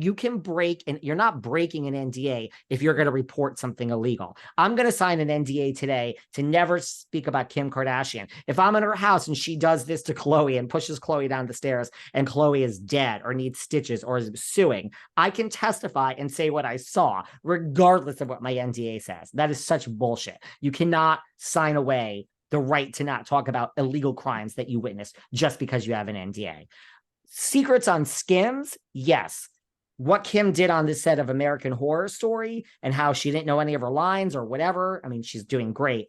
you can break, and you're not breaking an NDA if you're going to report something illegal. I'm going to sign an NDA today to never speak about Kim Kardashian. If I'm in her house and she does this to Khloe and pushes Khloe down the stairs and Khloe is dead or needs stitches or is suing, I can testify and say what I saw, regardless of what my NDA says. That is such bullshit. You cannot sign away the right to not talk about illegal crimes that you witnessed just because you have an NDA. Secrets on Skims, yes. What Kim did on this set of American Horror Story and how she didn't know any of her lines or whatever. I mean, she's doing great.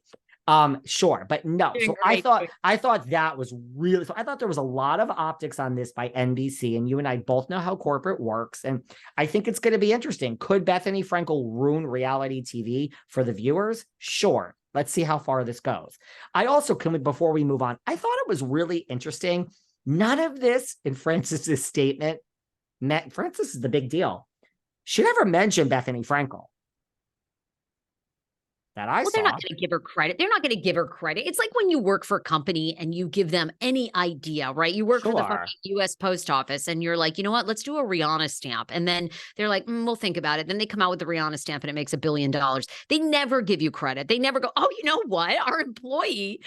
Sure, but no. So I thought that was really, so I thought there was a lot of optics on this by NBC, and you and I both know how corporate works. And I think it's going to be interesting. Could Bethenny Frankel ruin reality TV for the viewers? Sure. Let's see how far this goes. I also, before we move on, I thought it was really interesting. None of this in Frances's statement. Frances is the big deal. She never mentioned Bethenny Frankel. Well, they're not going to give her credit. They're not going to give her credit. It's like when you work for a company and you give them any idea, right? You work for the fucking U.S. Post Office and you're like, you know what? Let's do a Rihanna stamp. And then they're like, we'll think about it. Then they come out with the Rihanna stamp and it makes $1 billion. They never give you credit. They never go, oh, you know what? Our employee,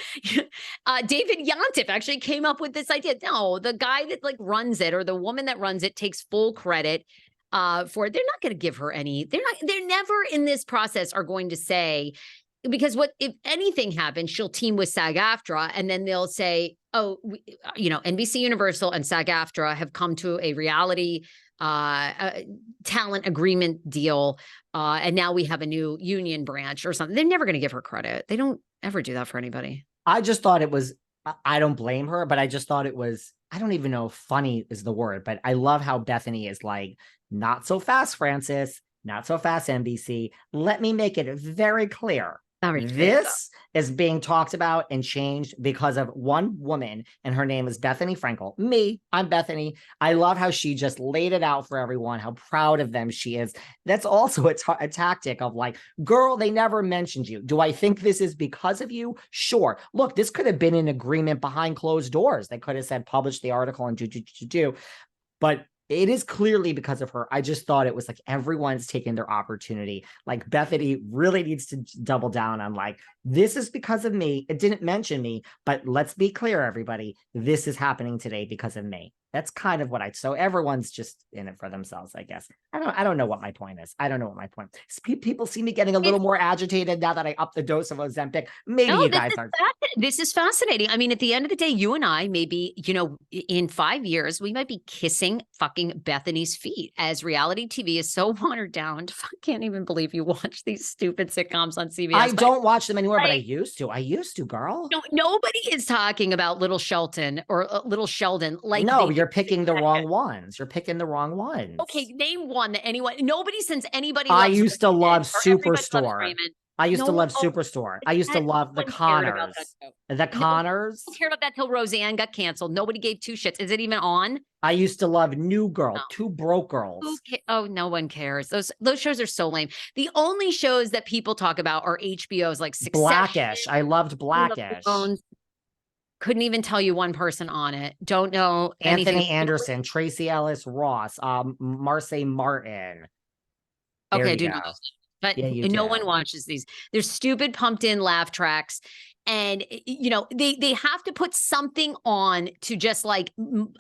David Yontif, actually came up with this idea. No, the guy that like runs it or the woman that runs it takes full credit for it. They're not going to give her any. They're never in this process are going to say, because what if anything happens, she'll team with SAG-AFTRA and then they'll say, oh, NBC Universal and SAG-AFTRA have come to a reality talent agreement deal. And now we have a new union branch or something. They're never going to give her credit. They don't ever do that for anybody. I just thought it was, I don't blame her, but I just thought it was, I don't even know if funny is the word, but I love how Bethenny is like, not so fast, Frances, not so fast, NBC. Let me make it very clear. This is being talked about and changed because of one woman, and her name is Bethenny Frankel. I'm Bethenny. I love how she just laid it out for everyone, how proud of them she is. That's also a tactic of like, girl, they never mentioned you. Do I think this is because of you? Sure. Look, this could have been an agreement behind closed doors. They could have said, publish the article and do. But it is clearly because of her. I just thought it was like everyone's taking their opportunity. Like Bethenny really needs to double down on like, this is because of me. It didn't mention me, but let's be clear, everybody. This is happening today because of me. That's kind of what so everyone's just in it for themselves, I guess. I don't know what my point is. I don't know what my point is. People see me getting a little more agitated now that I up the dose of Ozempic. Maybe you guys are. This is fascinating. I mean, at the end of the day, you and I, maybe, in 5 years, we might be kissing fucking Bethenny's feet as reality TV is so watered down. I can't even believe you watch these stupid sitcoms on CBS. I don't watch them anymore, but I used to. Girl. No, nobody is talking about Little Shelton or Little Sheldon. Like, no, you're picking the wrong ones. You're picking the wrong ones. Okay, name one that nobody since anybody. I used to love Superstore. I used to love Superstore. I used to love the Connors. The Connors. I don't care about that till Roseanne got canceled. Nobody gave two shits. Is it even on? I used to love New Girl, Two Broke Girls. Oh, no one cares. Those shows are so lame. The only shows that people talk about are HBO's like Succession. Blackish. I loved Blackish. Couldn't even tell you one person on it. Don't know Anthony Anderson, Tracy Ellis Ross, Marseille Martin. Okay, I do know those. But no one watches these. They're stupid, pumped in laugh tracks. And, they have to put something on to just like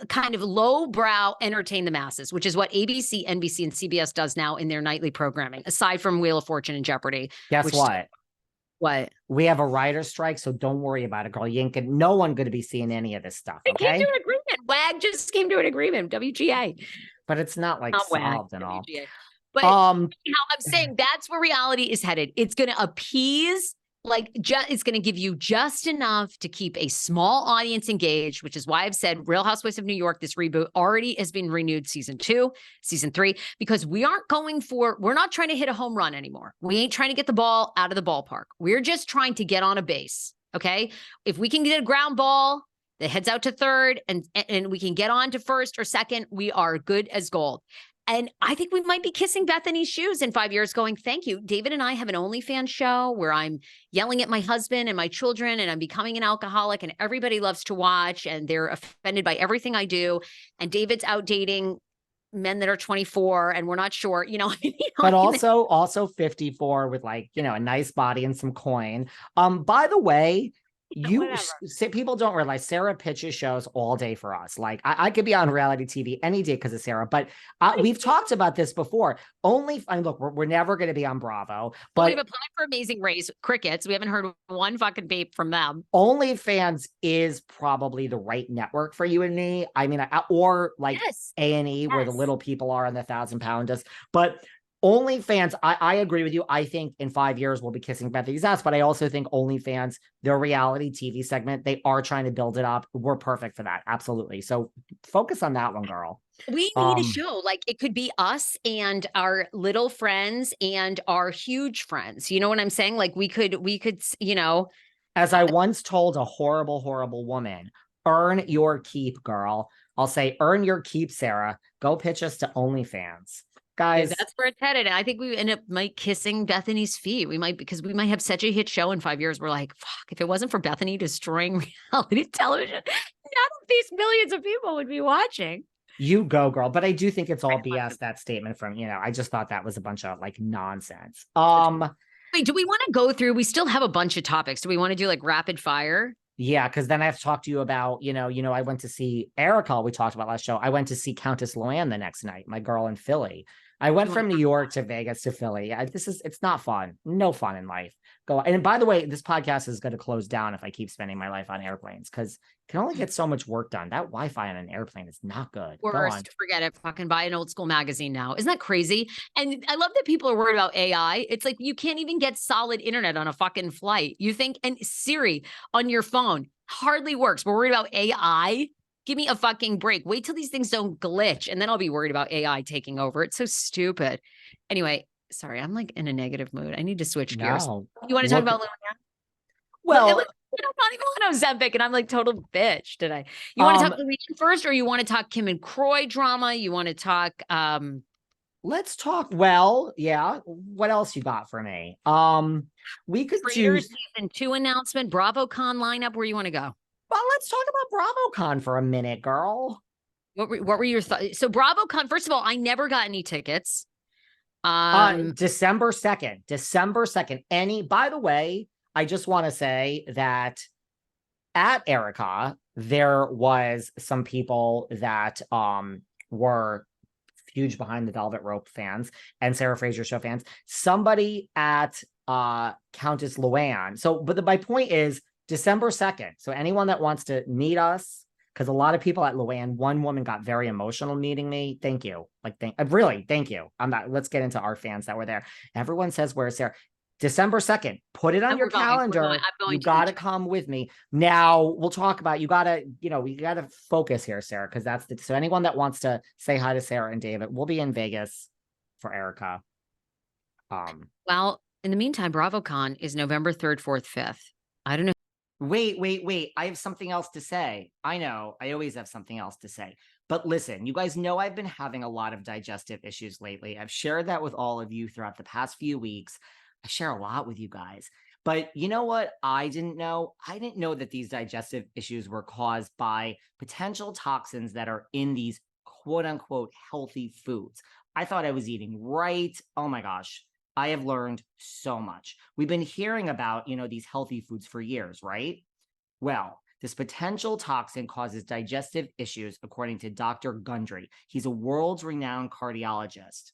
kind of lowbrow entertain the masses, which is what ABC, NBC, and CBS does now in their nightly programming, aside from Wheel of Fortune and Jeopardy. Guess what? What? We have a writer's strike, so don't worry about it, girl. No one going to be seeing any of this stuff, okay? They came to an agreement. WAG just came to an agreement. WGA. But it's not like solved and all. But I'm saying that's where reality is headed. It's going to appease, it's going to give you just enough to keep a small audience engaged, which is why I've said Real Housewives of New York, this reboot already has been renewed season 2, season 3, because we're not trying to hit a home run anymore. We ain't trying to get the ball out of the ballpark. We're just trying to get on a base. Okay. If we can get a ground ball that heads out to third and we can get on to first or second, we are good as gold. And I think we might be kissing Bethenny's shoes in 5 years going, thank you. David and I have an OnlyFans show where I'm yelling at my husband and my children and I'm becoming an alcoholic and everybody loves to watch and they're offended by everything I do. And David's out dating men that are 24 and we're not sure, But also 54 with like, a nice body and some coin. By the way, people don't realize Sarah pitches shows all day for us. Like I could be on reality TV any day because of Sarah, but we've talked about this before. Look, we're never going to be on Bravo, but we've applied for Amazing Race crickets. We haven't heard one fucking beep from them. OnlyFans is probably the right network for you and me. I mean, or like A&E where the little people are on the 1,000-pound. But OnlyFans, I agree with you. I think in 5 years we'll be kissing Bethenny's ass, but I also think OnlyFans, their reality TV segment, they are trying to build it up. We're perfect for that. Absolutely. So focus on that one, girl. We need a show. Like it could be us and our little friends and our huge friends. You know what I'm saying? Like we could, As I once told a horrible, horrible woman, earn your keep, girl. I'll say, earn your keep, Sarah. Go pitch us to OnlyFans. Guys, that's where it's headed. And I think we end up kissing Bethenny's feet. We might, because we might have such a hit show in 5 years. We're like, fuck, if it wasn't for Bethenny destroying reality television, none of these millions of people would be watching. You go, girl. But I do think it's all BS, that statement from, I just thought that was a bunch of like nonsense. Wait, do we want to go through? We still have a bunch of topics. Do we want to do like rapid fire? Yeah, because then I have to talk to you about, I went to see Erica, we talked about last show. I went to see Countess Luann the next night, my girl in Philly. I went from New York to Vegas to Philly. It's not fun. No fun in life. And by the way, this podcast is going to close down if I keep spending my life on airplanes because I can only get so much work done. That Wi-Fi on an airplane is not good. Worst, forget it. Fucking buy an old school magazine now. Isn't that crazy? And I love that people are worried about AI. It's like you can't even get solid internet on a fucking flight. You think, and Siri on your phone hardly works. We're worried about AI. Give me a fucking break. Wait till these things don't glitch, and then I'll be worried about AI taking over. It's so stupid. Anyway, sorry, I'm like in a negative mood. I need to switch gears. You want to talk about Luann? Well, I'm not even on Ozempic, and I'm like total bitch today. You want to talk Luann first, or you want to talk Kim and Croy drama? You want to talk? Let's talk. Well, yeah. What else you got for me? We could do season 2 announcement, BravoCon lineup. Where you want to go? Well, let's talk about BravoCon for a minute, girl. What were your thoughts? So BravoCon, first of all, I never got any tickets. December 2nd. By the way, I just want to say that at Erica, there was some people that were huge Behind the Velvet Rope fans and Sarah Fraser Show fans. Somebody at Countess Luann. But my point is, December 2nd. So anyone that wants to meet us, because a lot of people at Luann, one woman got very emotional meeting me. Thank you. Really, thank you. Let's get into our fans that were there. Everyone says, where's Sarah? December 2nd. Put it on your calendar. You got to come with me. Now we'll talk about, we got to focus here, Sarah, because so anyone that wants to say hi to Sarah and David, we'll be in Vegas for Erica. Well, in the meantime, BravoCon is November 3rd, 4th, 5th. I don't know. Wait. I have something else to say. I know. I always have something else to say. But listen, you guys know I've been having a lot of digestive issues lately. I've shared that with all of you throughout the past few weeks. I share a lot with you guys. But you know what I didn't know? I didn't know that these digestive issues were caused by potential toxins that are in these quote unquote healthy foods. I thought I was eating right. Oh my gosh. I have learned so much. We've been hearing about, these healthy foods for years, right? Well, this potential toxin causes digestive issues, according to Dr. Gundry. He's a world's renowned cardiologist.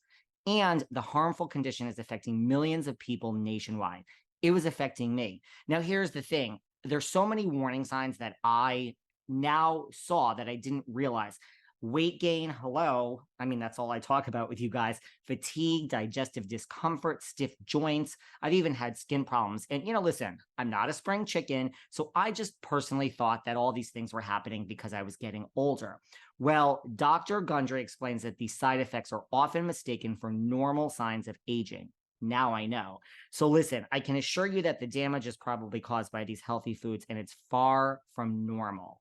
And the harmful condition is affecting millions of people nationwide. It was affecting me. Now, here's the thing. There's so many warning signs that I now saw that I didn't realize. Weight gain, hello. I mean, that's all I talk about with you guys. Fatigue, digestive discomfort, stiff joints. I've even had skin problems. And, listen, I'm not a spring chicken. So I just personally thought that all these things were happening because I was getting older. Well, Dr. Gundry explains that these side effects are often mistaken for normal signs of aging. Now I know. So listen, I can assure you that the damage is probably caused by these healthy foods, and it's far from normal.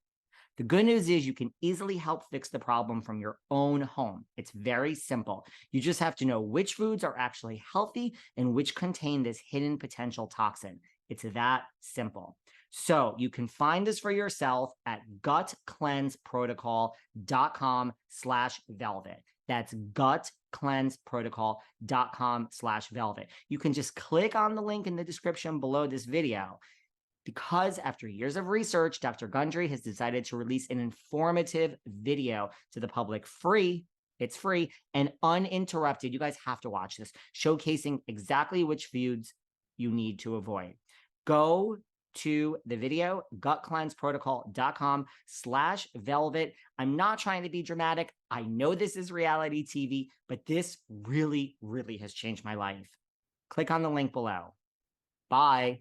The good news is you can easily help fix the problem from your own home. It's very simple. You just have to know which foods are actually healthy and which contain this hidden potential toxin. It's that simple. So you can find this for yourself at gutcleanseprotocol.com/velvet. That's gutcleanseprotocol.com/velvet. You can just click on the link in the description below this video. Because after years of research, Dr. Gundry has decided to release an informative video to the public free. It's free and uninterrupted. You guys have to watch this, showcasing exactly which foods you need to avoid. Go to the video, gutcleanseprotocol.com/velvet. I'm not trying to be dramatic. I know this is reality TV, but this really, really has changed my life. Click on the link below. Bye.